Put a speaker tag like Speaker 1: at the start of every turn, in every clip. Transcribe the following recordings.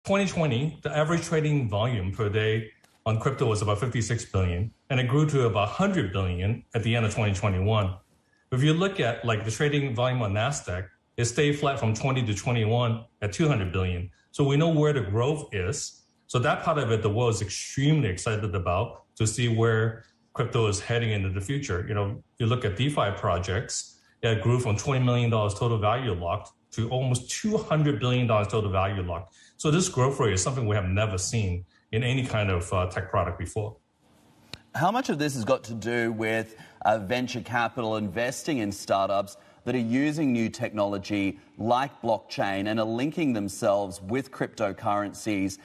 Speaker 1: 2020, the average trading volume per day on crypto was about 56 billion, and it grew to about 100 billion at the end of 2021. If you look at like the trading volume on NASDAQ, it stayed flat from 20 to 21 at 200 billion. So we know where the growth is. So that part of it, the world is extremely excited about to see where crypto is heading into the future. You look at DeFi projects, it grew from $20 million total value locked to almost $200 billion total value locked. So this growth rate is something we have never seen in any kind of tech product before.
Speaker 2: How much of this has got to do with venture capital investing in startups that are using new technology like blockchain and are linking themselves with cryptocurrencies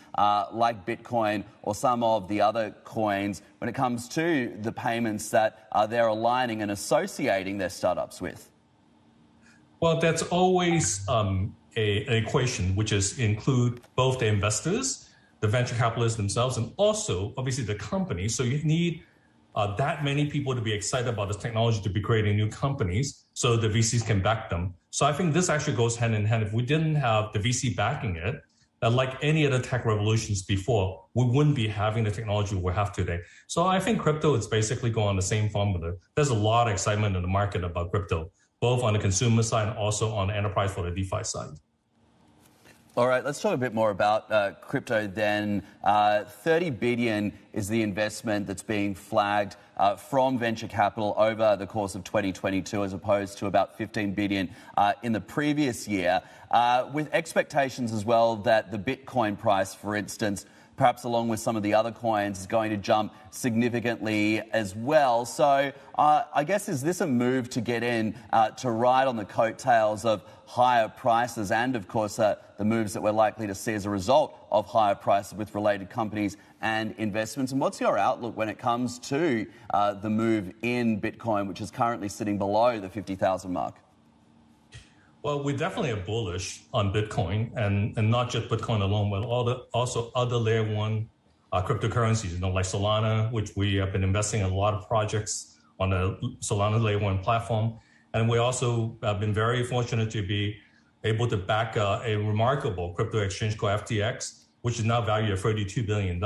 Speaker 2: like Bitcoin or some of the other coins when it comes to the payments that they're aligning and associating their startups with?
Speaker 1: Well, that's always an equation, which is include both the investors, the venture capitalists themselves, and also obviously the company. So you need that many people to be excited about this technology to be creating new companies so the VCs can back them. So I think this actually goes hand in hand. If we didn't have the VC backing it, like any other tech revolutions before, we wouldn't be having the technology we have today. So I think crypto is basically going on the same formula. There's a lot of excitement in the market about crypto, both on the consumer side and also on the enterprise for the DeFi side.
Speaker 2: All right, let's talk a bit more about crypto then. 30 billion is the investment that's being flagged from venture capital over the course of 2022 as opposed to about 15 billion in the previous year, with expectations as well that the Bitcoin price, for instance, perhaps along with some of the other coins, is going to jump significantly as well. So I guess, is this a move to get in to ride on the coattails of higher prices and, of course, the moves that we're likely to see as a result of higher prices with related companies and investments? And what's your outlook when it comes to the move in Bitcoin, which is currently sitting below the 50,000 mark?
Speaker 1: Well, we definitely are bullish on Bitcoin, and not just Bitcoin alone, but also other layer one cryptocurrencies, like Solana, which we have been investing in a lot of projects on the Solana layer one platform. And we also have been very fortunate to be able to back a remarkable crypto exchange called FTX, which is now valued at $32 billion.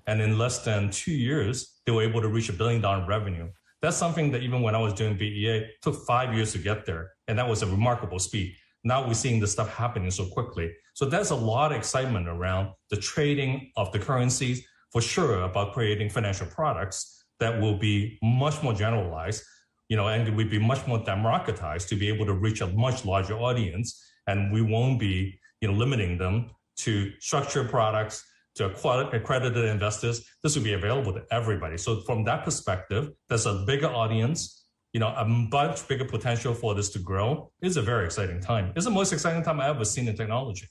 Speaker 1: And in less than 2 years, they were able to reach $1 billion in revenue. That's something that even when I was doing BEA, took 5 years to get there. And that was a remarkable speed. Now we're seeing this stuff happening so quickly. So there's a lot of excitement around the trading of the currencies, for sure, about creating financial products that will be much more generalized, and will be much more democratized to be able to reach a much larger audience. And we won't be, limiting them to structured products, to accredited investors. This will be available to everybody. So from that perspective, there's a bigger audience, a much bigger potential for this to grow. It's a very exciting time. It's the most exciting time I've ever seen in technology.